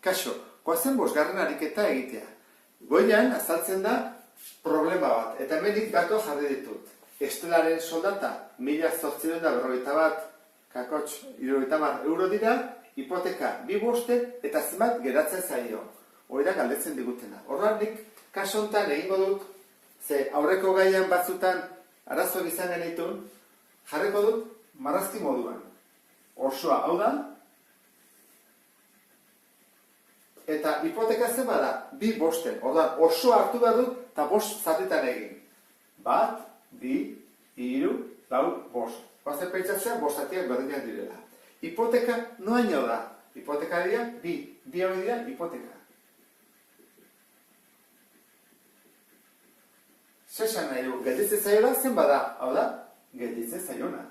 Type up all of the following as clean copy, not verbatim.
Kaso, goazen bosgarren ariketa egitea. Goian azaltzen da problema bat, eta hemenik datuak jarri ditut. Estelaren soldata, 1.851 kakotx, 70 euro dira, hipoteka 2 boste, eta zenbat geratzen zaio. Hori da galdetzen digutena. Horren nik, kaso honetan egingo dut, ze aurreko gaian batzutan arazo izan genitun, jarriko dut marrazki moduan. Osoa hau da, eta hipoteka zen bada, 2 bosten. Ordan osoa hartu behar dut, eta 5 zatitan egin. 1, 2, 3, 4, 5. Bazen pentsatzea, 5 zatiak berdinak direla. Hipoteka noaino da. Hipoteka dira, 2 hori dira, hipoteka. Zesan nahi du, gelditzen zaiola zen bada. Hau da, gelditzen zaiona.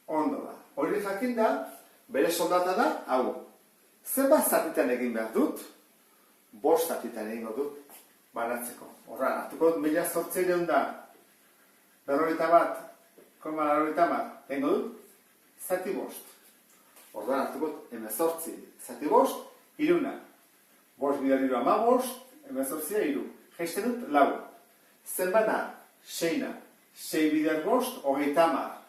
Ondo da. Hori jakin da, bere soldata da, hau. Zenbat zatitan egin behar dut? 5 zatitan egingo dut, banatzeko. Horra, hartuko dut 1.800 da, 41,80, egingo dut, zati 5. Horra, hartuko dut, 18, zati 5, iruna. 5 bidar 15, 18, iru. Jaisten dut, 4. Zenbana, 6, 6 bidar 5, 30.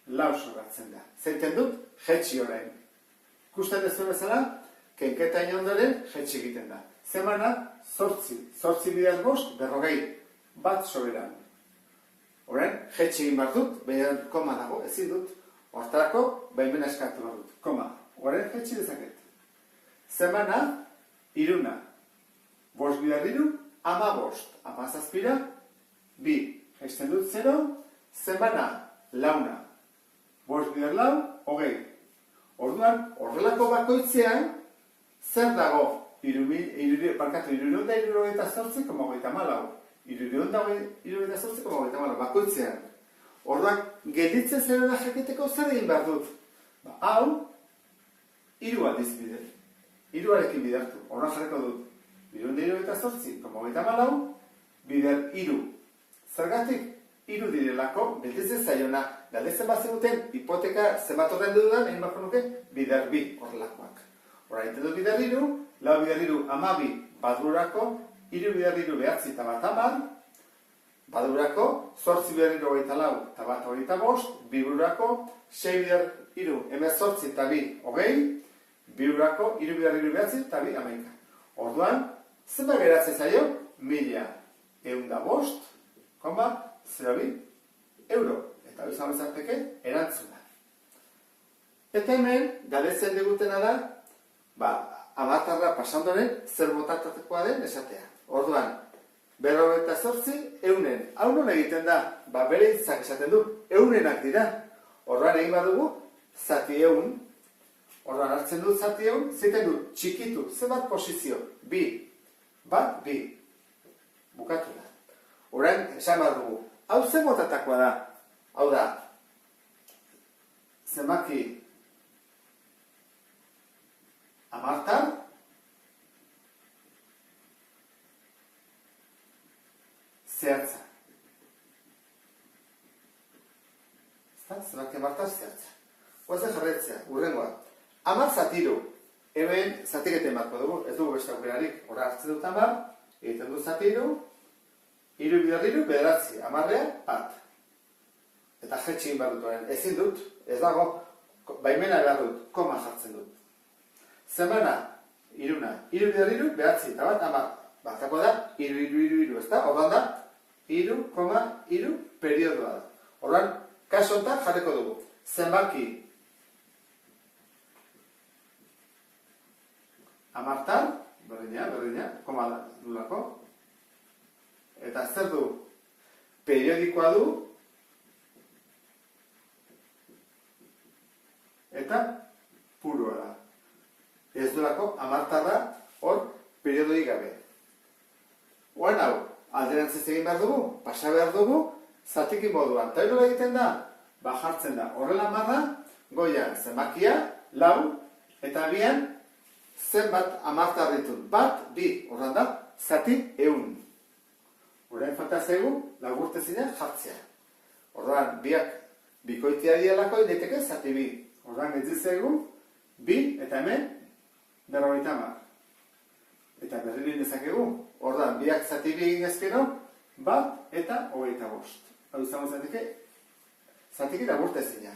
4 sobratzen da. Zeiten dut, jetxi orain. Ikusten dezuen bezala, kenketa inondoren jetxi egiten da. Zemana, 8, 8 bidar 5, 40. Bat soberan. Orain, jetxi egin behar dut, baina koma dago, ezin dut. Hortarako, baimena eskatu behar dut. Koma. Orain, jetxi dezaket. Zemana, iruna. 5 bidar 3, 15. 17, 2. Jaisten dut 0. Zemana, launa. 5 bidar 4, 20. Orduan, horrelako bakoitzean, zer dago? 378,34 bakoitzean. Orduan, gelditzen zerera jakiteko zer egin behar dut? Hau, 3 aldiz bider. 3arekin bidertu. Orduan jarriko dut. 378,34 bider 3. Zergatik? 3 direlako, gelditzen zaiona. Galdetzen bat zenuten, hipoteka zenbat horren dudan, egin bako nuke, bider 2 horrelakoak. Hora, egiten dut bider 3, 4 bider 3, 12 badurako, 3 bider 3 behatzi eta bat 10, badurako, 8 bider 3 hogeita lau eta bat hogeita 5, 2 bururako, 6 bider 3, 18 eta 2, 20, 2 bururako, 3 bider 3 behatzi eta 2, 11. Orduan, zenbat geratzen zaio, 1.105,02 euro. Eta bizan bezarteke, erantzuna. Eta hemen, galdetzen digutena da, amatarra pasandoren zer botatatekoa den esatea. Orduan, 58 eunen. Hau non egiten da? Bere hitzak esaten du, eunenak dira. Orduan egin badugu, zati eun. Orduan hartzen dut zati eun, ziten du, txikitu, zenbat posizio? 2. Bat, 2. Bukatu da. Orduan, esan badugu, hau zer botatakoa da? Hau da, zenbaki amartar, zehatza. Zenbaki amartar, zehatza. Oazen jarretzea, urrengoa. Amar zatiru. Hemen zatiketen batko dugu, ez dugu beste aukerarik. Hora hartzen dut amar, egiten dut zatiru, 3 bider 3, 9, amarrea, bat. Eta jetxi egin behar dut, ezin dut, ez dago, baimena behar dut, koma jartzen dut. Zenbana, iruna, 3 bider 3, behatzi, eta bat, amar. Batako da, 3, ez da? Orduan da, 3,3 periodoa da. Orduan, kaso honetan jarriko dugu. Zenbaki amartan, berdina, koma dulako. Eta zer du? Periodikoa du, eta puroa da. Ez duelako amartarra hor periodoi gabe. Oan hau, alderantziz egin behar dugu, pasa behar dugu, zatiki moduan. Eta hori egiten da, jartzen da. Horrela amarra, goian zenbakia, 4, eta bian, zenbat amartar ditut. 1, 2, horren da, zati 100. Horrein falta zaigu, lagurtezina jartzea. Orduan, biak bikoitzia dialako daiteke zati bi. Orduan gehitzegu, bi eta hemen 50. Eta berriro dezakegu, orduan biak zati bi egin ezkero, bat eta 25. Hau izango zateke, zatik eta burtezina.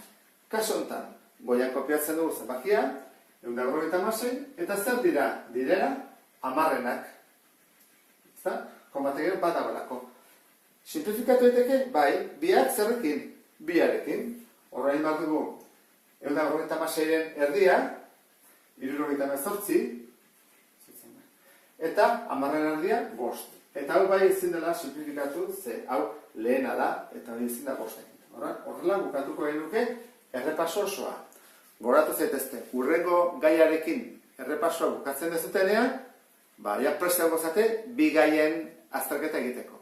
Kaso honetan, goian kopiatzen dugu zenbakia, 156, eta zer dira? Direra, 10-enak. Ezta? Konbategero bat dagoelako. Simplifikatu daiteke, bai, biak zerrekin? Biarekin. Horrein bat dugu, 156-ren erdia, 78, eta 10-ren erdia, 5. Eta hau bai ezin dela simplifikatu, ze hau lehena da, eta hori ezin da 5. Horrela bukatuko genuke errepaso osoa. Goratu zaitezte, urrengo gaiarekin errepasoa bukatzen dezutenean, ja prest dago zate, bi gaien azterketa egiteko.